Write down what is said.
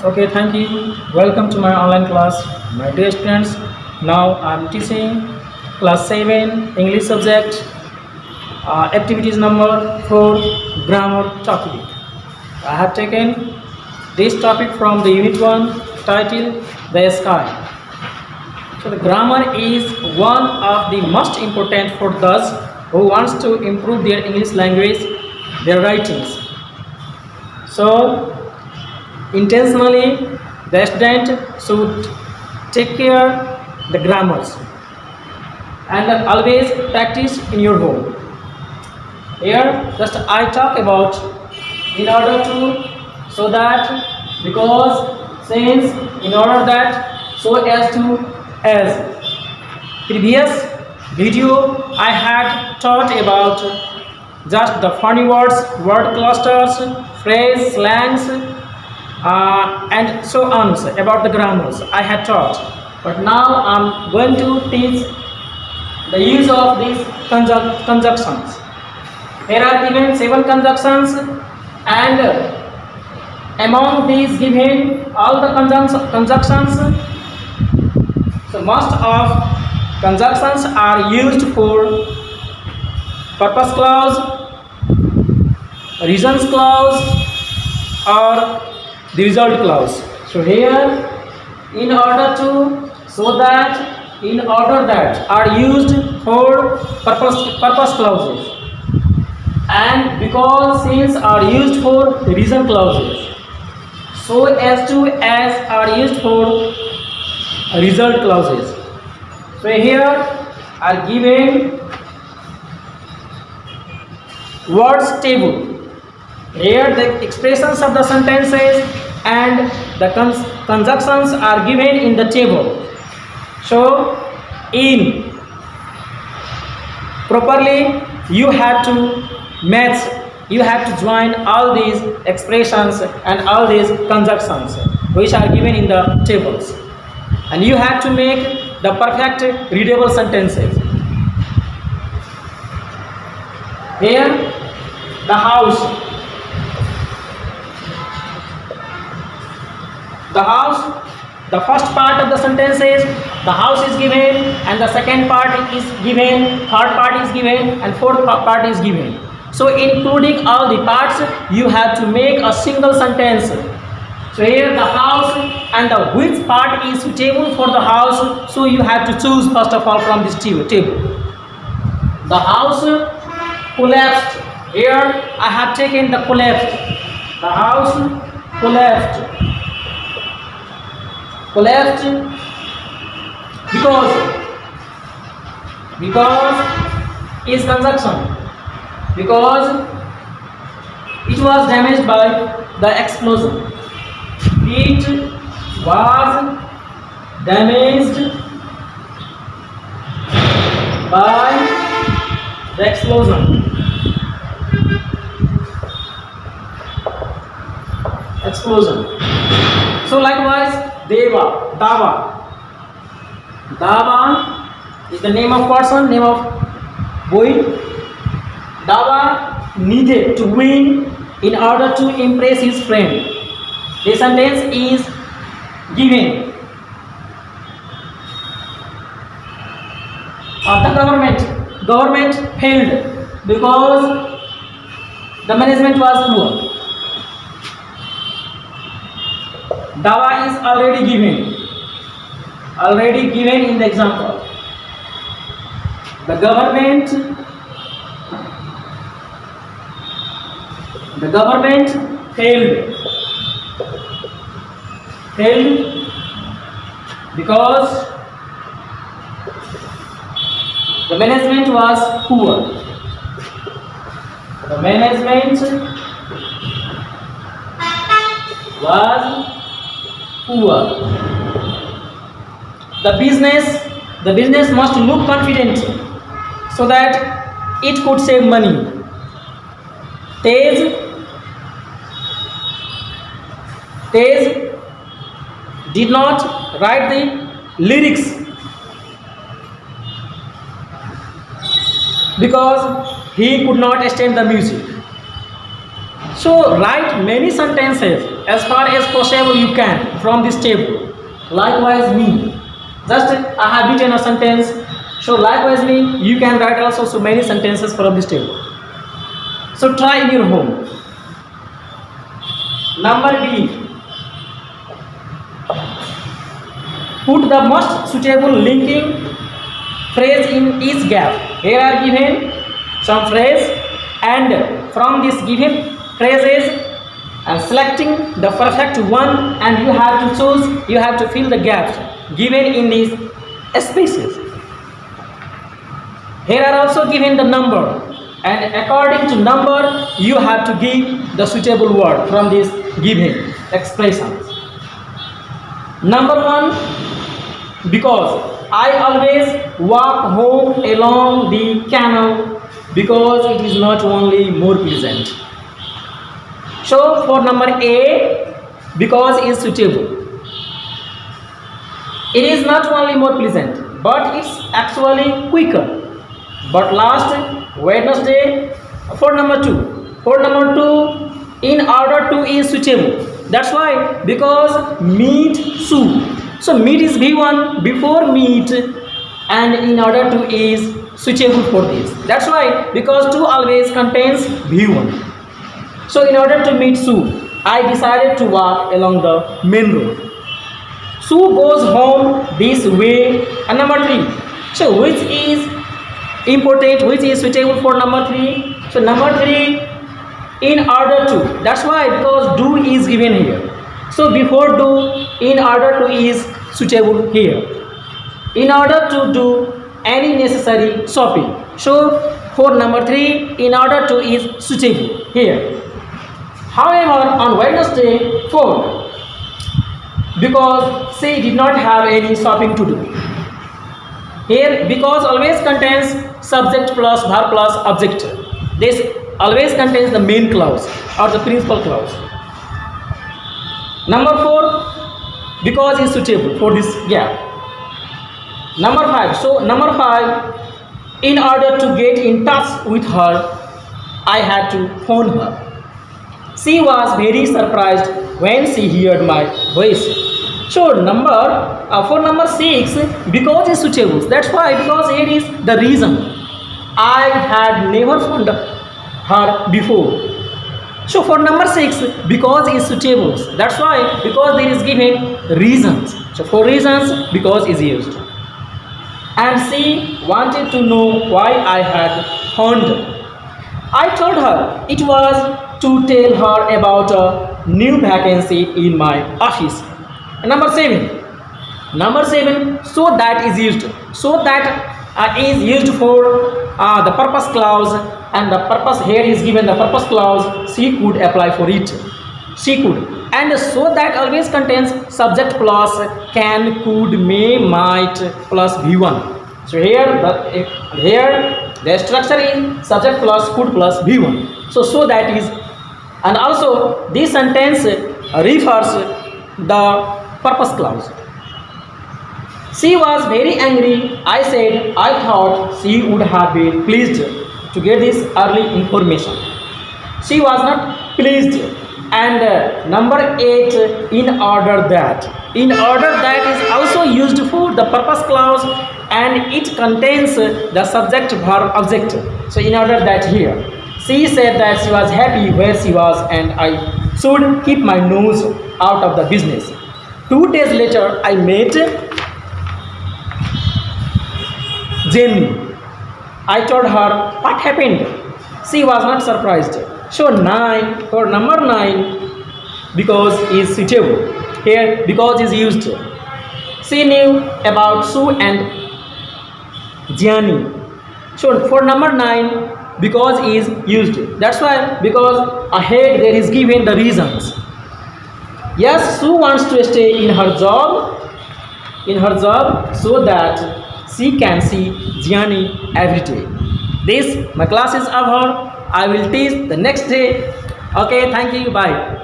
Okay, thank you. Welcome to my online class. My dear students, now I'm teaching class 7 English subject, activities number 4, grammar topic. I have taken this topic from the unit 1 titled The Sky. So the grammar is one of the most important for those who wants to improve their English language, their writings. So intentionally the student should take care the grammars and always practice in your home. Here just I talk about in order to so that because since in order that so as previous video I had taught about just the funny words, word clusters, phrase, slangs, and so on about the grammars I had taught. But now I'm going to teach the use of these conjunctions. There are given 7 conjunctions, and among these given all the conjunctions, so most of conjunctions are used for purpose clause, reasons clause, or the result clause. So here in order that are used for purpose clauses, and because since are used for reason clauses, so as are used for result clauses. So here are given words table. Here the expressions of the sentences and the conjunctions are given in the table. So in properly you have to match, you have to join all these expressions and all these conjunctions which are given in the tables, and you have to make the perfect readable sentences. Here the house. The house, the first part of the sentence is the house is given, and the second part is given, third part is given, and fourth part is given. So including all the parts, you have to make a single sentence. So here the house and the which part is suitable for the house, so you have to choose first of all from this table. The house collapsed. Here I have taken the collapsed. The house collapsed. Collapsed because is conjunction, because it was damaged by the explosion. It was damaged by the explosion. So likewise Dava is the name of person, name of boy. Dava needed to win in order to impress his friend. The sentence is given. The government failed because the management was poor. Dava is already given in the example. The government failed because the management was poor. The management was poor. The business must look confident so that it could save money. Tej did not write the lyrics because he could not stand the music. So write many sentences as far as possible you can from this table. Likewise me. Just I have written a sentence. So likewise me, you can write also so many sentences from this table. So try in your home. Number B. Put the most suitable linking phrase in each gap. Here are given some phrase, and from this given phrases and selecting the perfect one, and you have to choose, you have to fill the gaps given in these spaces. Here are also given the number, and according to number you have to give the suitable word from these given expressions. Number 1, because I always walk home along the canal because it is not only more pleasant. So for number A, because is suitable. It is not only more pleasant, but it's actually quicker. But last Wednesday for number 2. For number 2, in order to is suitable. That's why, because meat soup. So meat is V1 before meat, and in order to is suitable for this. That's why, because 2 always contains V1. So in order to meet Sue, I decided to walk along the main road. Sue goes home this way. And number 3. So which is important, which is suitable for number 3? So number 3, in order to. That's why, because do is given here. So before do, in order to is suitable here. In order to do any necessary shopping. So for number 3, in order to is suitable here. However, on Wednesday 4, because she did not have any shopping to do. Here, because always contains subject plus verb plus object. This always contains the main clause or the principal clause. Number 4, because is suitable for this gap. Number 5. So number 5, in order to get in touch with her, I had to phone her. She was very surprised when she heard my voice. So for number 6, because is suitable. That's why, because here is the reason. I had never found her before. So for number 6, because is suitable. That's why, because there is given reasons. So for reasons, because is used. And she wanted to know why I had found her. I told her it was to tell her about a new vacancy in my office. Number 7. Number 7, so that is used. So that is used for the purpose clause, and the purpose here is given the purpose clause. She could apply for it. She could. And so that always contains subject plus can, could, may, might plus V1. So here the structure is subject plus could plus V1. So that is, and also this sentence refers the purpose clause. She was very angry. I said I thought she would have been pleased to get this early information. She was not pleased. And number 8, in order that. In order that is also used for the purpose clause, and it contains the subject verb object. So in order that here, she said that she was happy where she was and I should keep my nose out of the business. 2 days later, I met Jenny. I told her what happened. She was not surprised. So 9, for number 9, because is suitable. Here because is used. She knew about Sue and Gianni. So for number 9, because is used. That's why, because ahead there is given the reasons. Yes, Sue wants to stay in her job so that she can see Gianni every day. This my class is over. I will teach the next day. Okay, thank you. Bye.